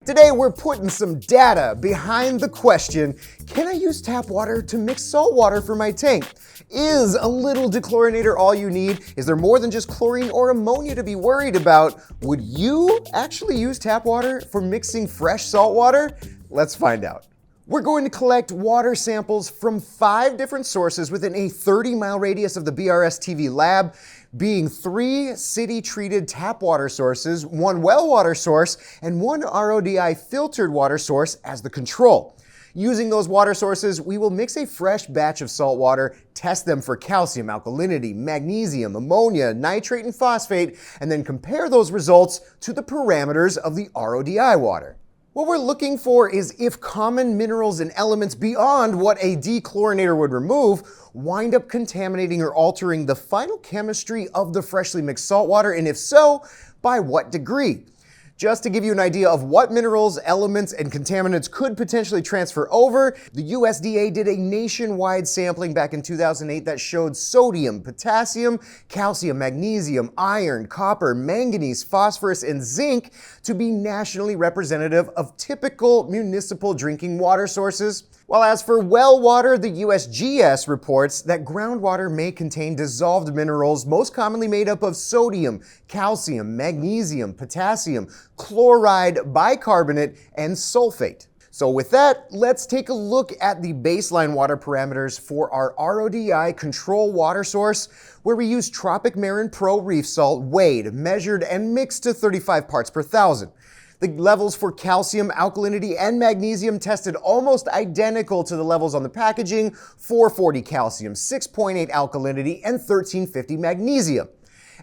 Today we're putting some data behind the question, can I use tap water to mix salt water for my tank? Is a little dechlorinator all you need? Is there more than just chlorine or ammonia to be worried about? Would you actually use tap water for mixing fresh salt water? Let's find out. We're going to collect water samples from 5 different sources within a 30-mile radius of the BRStv lab, being 3 city-treated tap water sources, 1 well water source, and 1 RODI filtered water source as the control. Using those water sources, we will mix a fresh batch of salt water, test them for calcium, alkalinity, magnesium, ammonia, nitrate, and phosphate, and then compare those results to the parameters of the RODI water. What we're looking for is if common minerals and elements beyond what a dechlorinator would remove wind up contaminating or altering the final chemistry of the freshly mixed salt water, and if so, by what degree. Just to give you an idea of what minerals, elements, and contaminants could potentially transfer over, the USDA did a nationwide sampling back in 2008 that showed sodium, potassium, calcium, magnesium, iron, copper, manganese, phosphorus, and zinc to be nationally representative of typical municipal drinking water sources. While as for well water, the USGS reports that groundwater may contain dissolved minerals most commonly made up of sodium, calcium, magnesium, potassium, chloride, bicarbonate, and sulfate. So with that, let's take a look at the baseline water parameters for our RODI control water source, where we use Tropic Marin Pro Reef salt weighed, measured, and mixed to 35 parts per thousand. The levels for calcium, alkalinity, and magnesium tested almost identical to the levels on the packaging: 440 calcium, 6.8 alkalinity, and 1350 magnesium.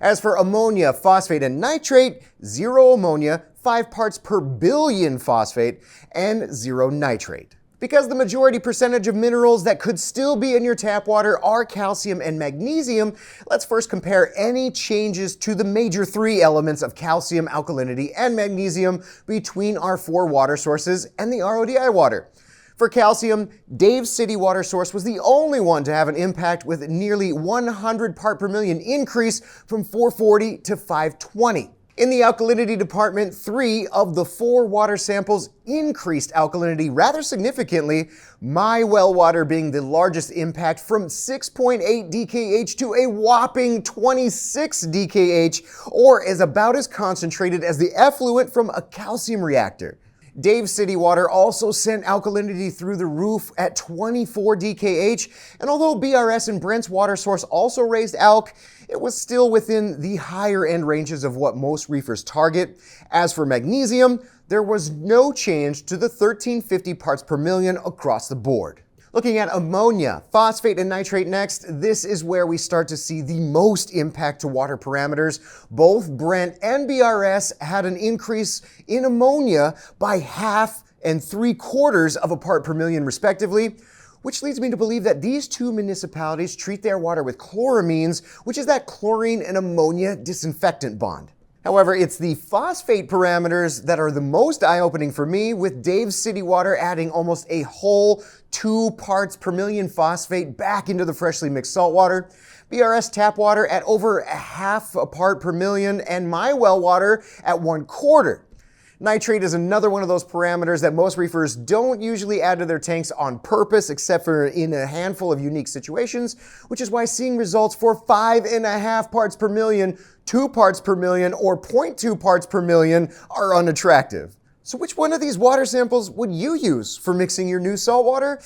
As for ammonia, phosphate, and nitrate, 0 ammonia, 5 parts per billion phosphate, and 0 nitrate. Because the majority percentage of minerals that could still be in your tap water are calcium and magnesium, let's first compare any changes to the major 3 elements of calcium, alkalinity, and magnesium between our 4 water sources and the RODI water. For calcium, Dave's City water source was the only one to have an impact, with nearly 100 part per million increase from 440 to 520. In the alkalinity department, 3 of the 4 water samples increased alkalinity rather significantly, my well water being the largest impact from 6.8 DKH to a whopping 26 DKH, or is about as concentrated as the effluent from a calcium reactor. Dave's City water also sent alkalinity through the roof at 24 DKH, and although BRS and Brent's water source also raised alk, it was still within the higher end ranges of what most reefers target. As for magnesium, there was no change to the 1350 parts per million across the board. Looking at ammonia, phosphate, and nitrate next, this is where we start to see the most impact to water parameters. Both Brent and BRS had an increase in ammonia by 1/2 and 3/4 of a part per million respectively, which leads me to believe that these 2 municipalities treat their water with chloramines, which is that chlorine and ammonia disinfectant bond. However, it's the phosphate parameters that are the most eye-opening for me, with Dave's City water adding almost a whole 2 parts per million phosphate back into the freshly mixed salt water, BRS tap water at over 1/2 a part per million, and my well water at 1/4. Nitrate is another one of those parameters that most reefers don't usually add to their tanks on purpose, except for in a handful of unique situations, which is why seeing results for 5.5 parts per million, 2 parts per million, or 0.2 parts per million are unattractive. So which one of these water samples would you use for mixing your new salt water?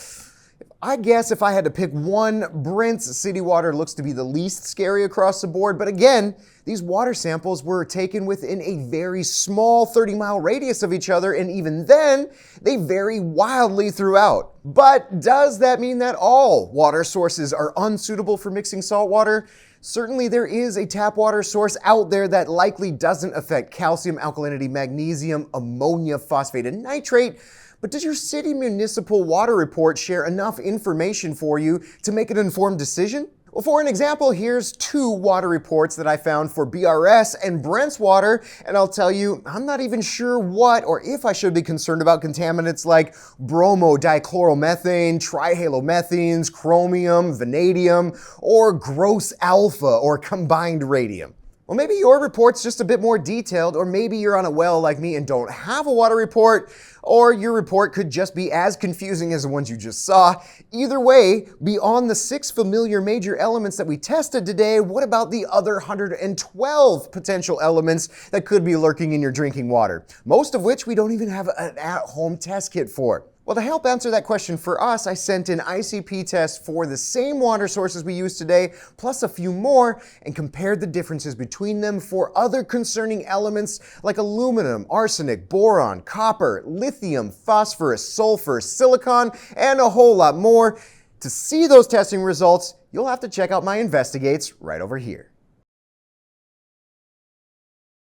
I guess if I had to pick one, Brent's City water looks to be the least scary across the board, but again, these water samples were taken within a very small 30-mile radius of each other, and even then, they vary wildly throughout. But does that mean that all water sources are unsuitable for mixing salt water? Certainly there is a tap water source out there that likely doesn't affect calcium, alkalinity, magnesium, ammonia, phosphate, and nitrate. But does your city municipal water report share enough information for you to make an informed decision? Well, for an example, here's 2 water reports that I found for BRS and Brent's water, and I'll tell you, I'm not even sure what or if I should be concerned about contaminants like bromodichloromethane, trihalomethanes, chromium, vanadium, or gross alpha or combined radium. Well, maybe your report's just a bit more detailed, or maybe you're on a well like me and don't have a water report, or your report could just be as confusing as the ones you just saw. Either way, beyond the 6 familiar major elements that we tested today, what about the other 112 potential elements that could be lurking in your drinking water? Most of which we don't even have an at-home test kit for. Well, to help answer that question for us, I sent an ICP test for the same water sources we used today, plus a few more, and compared the differences between them for other concerning elements like aluminum, arsenic, boron, copper, lithium, phosphorus, sulfur, silicon, and a whole lot more. To see those testing results, you'll have to check out my Investigates right over here.